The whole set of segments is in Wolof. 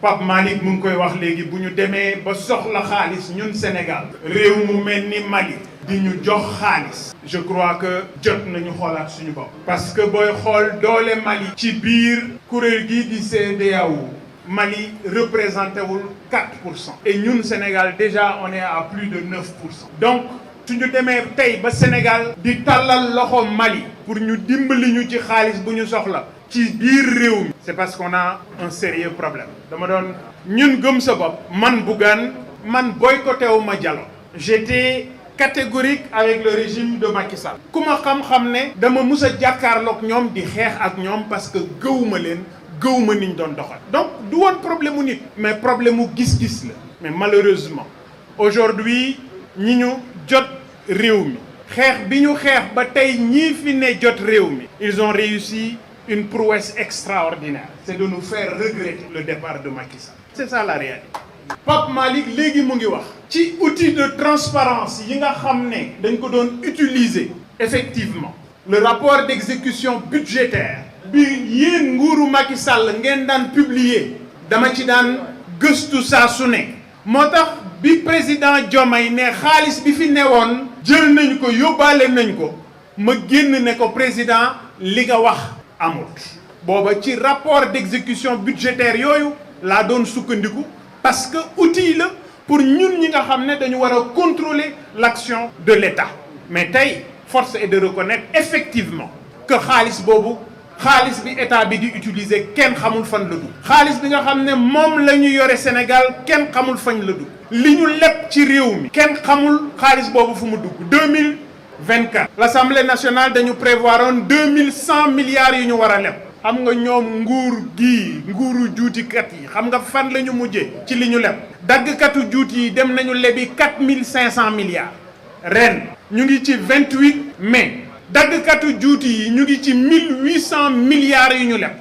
Pape Malick mu ngi koy wax léegi bu ñu demee ba soxla xaalis ñun Sénégal réew mu mel ni Mali di ñu jox xaalis je crois que jot nañu xoolaat suñu bopp parce que booy xool doole Mali ci biir kuréel gi di CEDEAO Mali représenté wul 4% et ñun Sénégal déjà on est à plus de 9%. Donc suñu demee tey ba Sénégal di tàllal loxo Mali pour ñu dimbali ñu ci xaalis bu ñu soxla ci biir réew mi c'est parce qu'on a un sérieux problème dama doon ñun gëm sa bopp man Bougane man boycotté wu ma Diallo j'étais catégorique avec le régime de Macky Sall ku ma xam-xam ne dama mus a jàkkaarloog ñoom di xeex ak ñoom parce que gëwuma leen gëwuma niñ doon doxal donc du woon problème mu nit mais problème mu gis-gis la mais malheureusement aujourd'hui ñi ñu jot réew mi xeex bi ñu xeex ba tey ñii fi ne jot réew mi ils ont réussi une prouesse extraordinaire c'est de nous faire regretter le départ de Macky Sall c'est ça la réalité. Pape Malick léegi mu ngi wax ci outil de transparence yi nga xam ne dañ ko doon utiliser effectivement le rapport d'exécution budgétaire bi yéen nguuru Macky Sall ngeen daan publier dama ci daan gëstu saa su ne moo tax bi président Diomaye ne xaalis bi fi newoon jël nañ ko yóbbaale nañ ko ma génn ne ko président li nga wax amul booba ci rapport d'exécution budgétaire yooyu laa doon sukkandiku parce que outil la pour ñun ñi nga xam ne dañu war a contrôler l'action de l'État mais tey force est de reconnaître effectivement que xaalis boobu xaalis bi état bi di utiliser kenn xamul fan la dugg xaalis bi nga xam ne moom la ñu yore Sénégal kenn xamul fañ la dugg li ñu leb ci réew mi kenn xamul xaalis boobu fu mu dugg 2024 l'Assemblée nationale dañu prévoiroon 2100 milliards yu ñu war a leb xam nga ñoom nguuru juutikat yi xam nga fan la ñu mujjee ci li ñu leb daggkatu juuti yi dem nañu lebi 4500 milliards ren ñu ngi ci 28 mai daggkatu juuti yi ñu ngi ci 1800 milliards yu ñu leb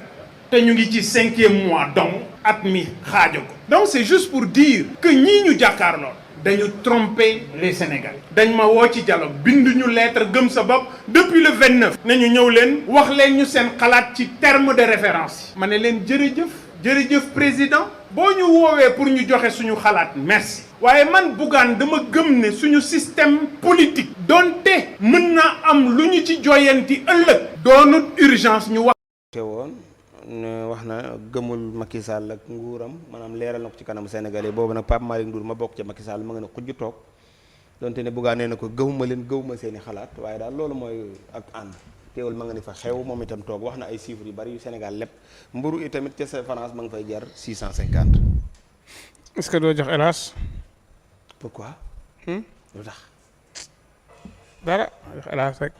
te ñu ngi ci 5e mois donc at mi xaajo ko donc c'est juste pour dire que ñii ñu jàkkaarloo dañu tromper les Sénégalais dañ ma woo ci dialogue bindu ñu lettre gëm sa bopp depuis le 29 nañu ñëw leen wax leen ñu seen xalaat ci terme de référence ma ne leen jërëjëf président boo ñu woowee pour ñu joxe suñu xalaat merci waaye man Bougane dama gëm ne suñu système politique donte mën na am lu ñu ci joyanti ëllëg doonut urgence ñu wax woon wax na gëmul Macky Sall ak nguuram maanaam leeral na ko ci kanamu Sénégalais boobu nag Pape Malick Ndour ma bokk ca Macky Sall ma nga ne xujj toog donte ne Bougane nee na ko gëwuma seeni xalaat waaye daal loolu mooy ak ànd teewul ma nga ni fa xew moom itam toog wax na ay chiffres yu bari yu Sénégal lépp mburu yi tamit ca sa France ma nga fay jar 650. est-ce que doo jox hélas. pourquoi. lu tax. dara jox hélas rek.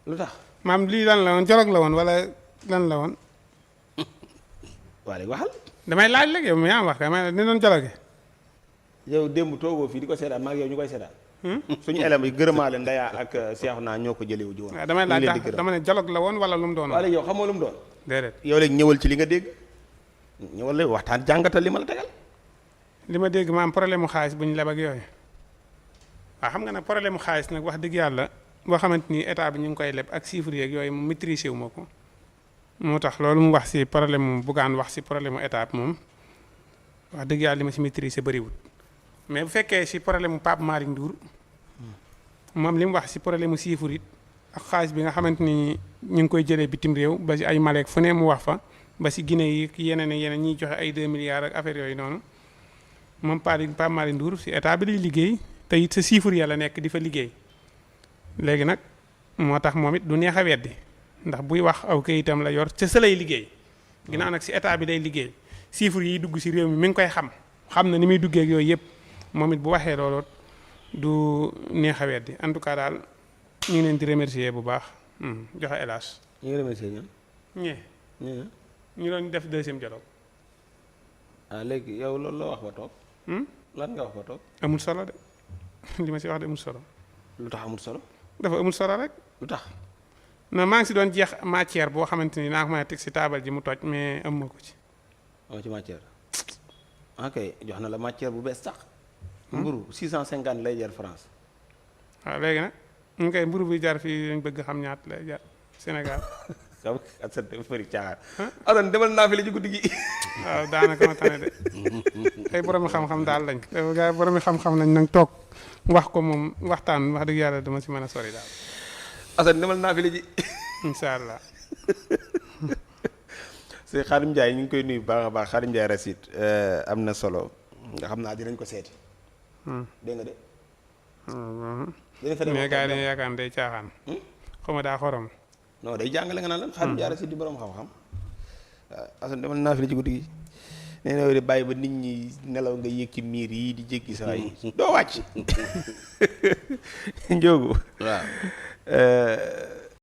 lu tax. maam lii lan la woon dialogue la woon wala lan la woon. waa léegi waxal. damay laaj léegi yow mi yaa wax dama ne doon dialogue. yow démb toogoo fii di ko seetaan maa ngi yow ñu koy seetaan. suñu élèves yi gërëmaale Ndaya ak Cheikh naa ñoo ko jëlewu ji woon. waaw damay laaj ndax dama ne dialogue la woon wala lu mu doon. waaw léegi yow xamoo lu mu doon. déedéet yow léegi ñëwal ci li nga dégg ñëwal la waxtaan jàngatal li ma la tegal. li ma dégg ma am problème mu xaalis bu ñu leb ak yooyu waaw xam nga nag problème mu xaalis nag wax dëgg yàlla boo xamante ni état bi ñu ngi koy leb ak chiffres yeeg yooyu mu maîtriser wu ma ko moo tax loolu mu wax si problème mu Bougane wax si problème mu état bi moom wax dëgg yàlla li ma si maîtriser bëriwul mais bu fekkee si problème mu Pape Malick Ndour moom li mu wax si problème mu chiffres it ak xaalis bi nga xamante ni ñu ngi koy jëlee bitim réew ba si ay Malek fu ne mu wax fa ba si Guinée yi yeneen ak yeneen ñiy joxe ay 2 milliards ak affaire yooyu noonu moom Pape Malick Ndour si état bi lay liggéey te it sa chiffres ya la nekk di fa liggéey. léegi nag moo tax moom it du neex a weddi ndax buy wax aw kayitam la yor ca sa lay liggéey ginnaaw nag si état bi day liggéey chiffres yiy dugg si réew mi mi ngi koy xam na ni muy duggee ak yooyu yëpp moom it bu waxee loolu du neex a weddi en tout cas daal ñu ngi leen di remercier bu baax joxe hélas. ñu ngi remercier ñoom. ñu doon def deuxième dialogue. léegi yow loolu la wax ba toog. lan nga wax ba toog. amul solo de li ma si wax de amul solo. lu tax amul solo. dafa amul solo rek. lu tax. non maa ngi si doon jeex matière boo xamante ni naa ko mën a teg si taabal ji mu toj mais am ma ko ci. amoo ci matière. ok jox na la matière bu bees sax. mburu 650 lay jar France. waaw léegi nag ñu koy mburu bi jar fii lañ bëgg xam ñaata lay jar Sénégal. xam nga Assane dafa bëri caaxaan. Assane demal naa fi la ci guddi gi. waaw daanaka ma tane de ay borom xam-xam daal lañ ko gars borom xam-xam lañ nag toog wax ko moom waxtaan wax dëgg yàlla dama si mën a sori daal. Assane demal naa fi la ji. incha allah. c'est Xaadim Ndiaye ñu ngi koy nuyu bu baax a baax Xaadim Ndiaye Racine am na solo nga xam naa dinañ ko seeti. dégg nga de. dinañ fa dem mais gars yi dañuy yaakaar ne day caaxaan. xaw ma daa xorom. non day jàngale nga naan lan Xaadim Ndiaye Racine di borom xam-xam. waaw Assane demal naa fi la ci guddi gi. nee na de bàyyi ba nit ñi nelaw nga yéeg ci miir yi di jéggi saa yi doo wàcc. Njóogu. waaw.